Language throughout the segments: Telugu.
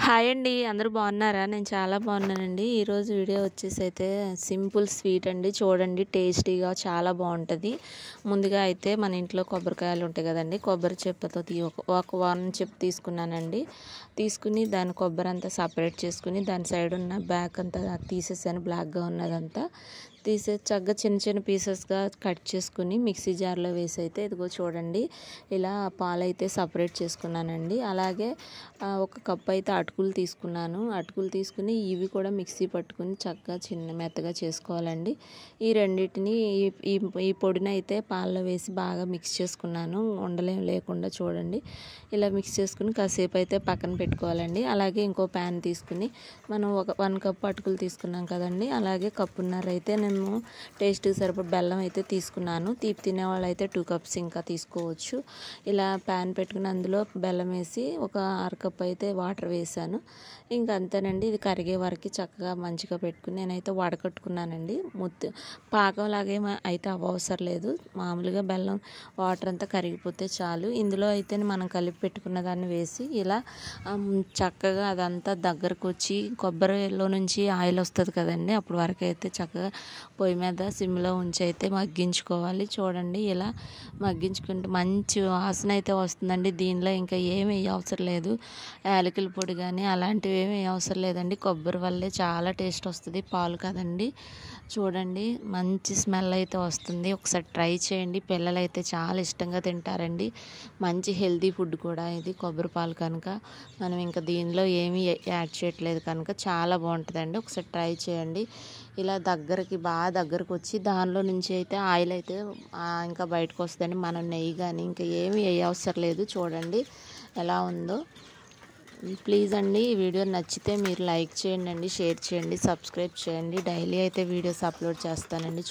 హాయ్ అండి. అందరూ బాగున్నారా? నేను చాలా బాగున్నానండి. ఈరోజు వీడియో వచ్చేసి అయితే సింపుల్ స్వీట్ అండి. చూడండి, టేస్టీగా చాలా బాగుంటుంది. ముందుగా అయితే మన ఇంట్లో కొబ్బరికాయలు ఉంటాయి కదండి, కొబ్బరి చెప్పతో ఒక 1 చెప్పు తీసుకున్నానండి. తీసుకుని దాని కొబ్బరి అంతా సపరేట్ చేసుకుని దాని సైడ్ ఉన్న బ్యాక్ అంతా తీసేసాను, బ్లాక్గా ఉన్నదంతా తీసేసి చక్కగా చిన్న చిన్న పీసెస్గా కట్ చేసుకుని మిక్సీ జార్లో వేసి అయితే ఇదిగో చూడండి ఇలా పాలైతే సపరేట్ చేసుకున్నానండి. అలాగే ఒక కప్ అయితే అటుకులు తీసుకున్నాను. అటుకులు తీసుకుని ఇవి కూడా మిక్సీ పట్టుకుని చక్కగా మెత్తగా చేసుకోవాలండి. ఈ రెండింటిని ఈ పొడిని అయితే పాలలో వేసి బాగా మిక్స్ చేసుకున్నాను, ఉండలేం లేకుండా. చూడండి ఇలా మిక్స్ చేసుకుని కాసేపు అయితే పక్కన పెట్టుకోవాలండి. అలాగే ఇంకో ప్యాన్ తీసుకుని మనం ఒక 1 కప్ అటుకులు తీసుకున్నాం కదండి, అలాగే కప్పున్నర అయితే నేను టేస్ట్కి సరిపడ బెల్లం అయితే తీసుకున్నాను. తీపి తినేవాళ్ళు అయితే 2 కప్స్ ఇంకా తీసుకోవచ్చు. ఇలా ప్యాన్ పెట్టుకుని అందులో బెల్లం వేసి ఒక 1/2 కప్ అయితే వాటర్ వేసాను. ఇంకా అంతేనండి. ఇది కరిగే వరకు చక్కగా మంచిగా పెట్టుకుని నేనైతే వడకట్టుకున్నానండి. పాకంలాగే అయితే అవసరం లేదు, మామూలుగా బెల్లం వాటర్ అంతా కరిగిపోతే చాలు. ఇందులో అయితే మనం కలిపి పెట్టుకున్న దాన్ని వేసి ఇలా చక్కగా అదంతా దగ్గరకు వచ్చి కొబ్బరిలో నుంచి ఆయిల్ వస్తుంది కదండి, అప్పుడు వరకు అయితే చక్కగా పొయ్యి మీద సిమ్లో ఉంచి అయితే మగ్గించుకోవాలి. చూడండి ఇలా మగ్గించుకుంటే మంచి వాసన అయితే వస్తుందండి. దీనిలో ఇంకా ఏమి అవసరం లేదు, యాలకుల పొడి కానీ అలాంటివి ఏమీ అవసరం లేదండి. కొబ్బరి వల్లే చాలా టేస్ట్ వస్తుంది, పాలు కదండి. చూడండి మంచి స్మెల్ అయితే వస్తుంది. ఒకసారి ట్రై చేయండి, పిల్లలు అయితే చాలా ఇష్టంగా తింటారండి. మంచి హెల్తీ ఫుడ్ కూడా ఇది, కొబ్బరి పాలు కనుక. మనం ఇంకా దీనిలో ఏమీ యాడ్ చేయట్లేదు కనుక చాలా బాగుంటుందండి. ఒకసారి ట్రై చేయండి. ఇలా బాగా దగ్గరకు వచ్చి దానిలో నుంచి అయితే ఆయిల్ అయితే ఇంకా బయటకు వస్తుందండి. మనం నెయ్యి కానీ ఇంకా ఏమీ అవసరం లేదు. చూడండి ఎలా ఉందో. ప్లీజ్ అండి, ఈ వీడియో నచ్చితే మీరు లైక్ చేయండి, షేర్ చేయండి, సబ్స్క్రైబ్ చేయండి. డైలీ అయితే వీడియోస్ అప్లోడ్ చేస్తానండి.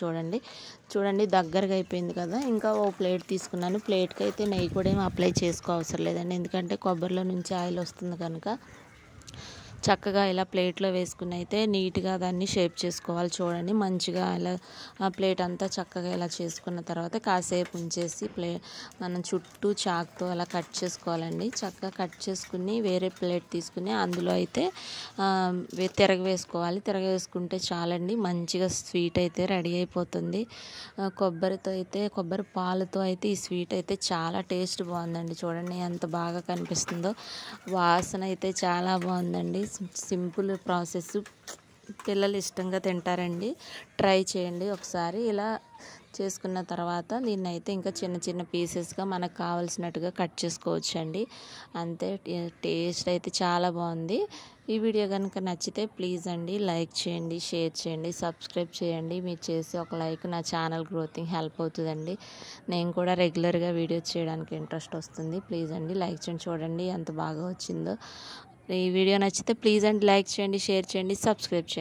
చూడండి దగ్గరగా అయిపోయింది కదా. ఇంకా ఓ ప్లేట్ తీసుకున్నాను. ప్లేట్కి అయితే నెయ్యి కూడా ఏమి అప్లై చేసుకో అవసరం లేదండి, ఎందుకంటే కొబ్బరిలో నుంచి ఆయిల్ వస్తుంది కనుక. చక్కగా ఇలా ప్లేట్లో వేసుకుని అయితే నీట్గా దాన్ని షేప్ చేసుకోవాలి. చూడండి మంచిగా ఇలా ఆ ప్లేట్ అంతా చక్కగా ఇలా చేసుకున్న తర్వాత కాసేపు ఉంచేసి మనం చుట్టూ చాకుతో అలా కట్ చేసుకోవాలండి. చక్కగా కట్ చేసుకుని వేరే ప్లేట్ తీసుకుని అందులో అయితే తిరగవేసుకుంటే చాలండి, మంచిగా స్వీట్ అయితే రెడీ అయిపోతుంది. కొబ్బరి పాలతో అయితే ఈ స్వీట్ అయితే చాలా టేస్ట్ బాగుందండి. చూడండి ఎంత బాగా కనిపిస్తుందో, వాసన అయితే చాలా బాగుందండి. సింపుల్ ప్రాసెస్, పిల్లలు ఇష్టంగా తింటారండి. ట్రై చేయండి ఒకసారి. ఇలా చేసుకున్న తర్వాత దీన్ని అయితే ఇంకా చిన్న చిన్న పీసెస్గా మనకు కావాల్సినట్టుగా కట్ చేసుకోవచ్చు అండి. అంతే, టేస్ట్ అయితే చాలా బాగుంది. ఈ వీడియో కనుక నచ్చితే ప్లీజ్ అండి లైక్ చేయండి, షేర్ చేయండి, సబ్స్క్రైబ్ చేయండి. మీరు చేసే ఒక లైక్ నా ఛానల్ గ్రోతింగ్ హెల్ప్ అవుతుందండి. నేను కూడా రెగ్యులర్గా వీడియోస్ చేయడానికి ఇంట్రెస్ట్ వస్తుంది. ప్లీజ్ అండి లైక్ చేయండి. చూడండి ఎంత బాగా వచ్చిందో. ఈ వీడియో నచ్చితే ప్లీజ్ అండి లైక్ చేయండి, షేర్ చేయండి, సబ్స్క్రైబ్ చేయండి.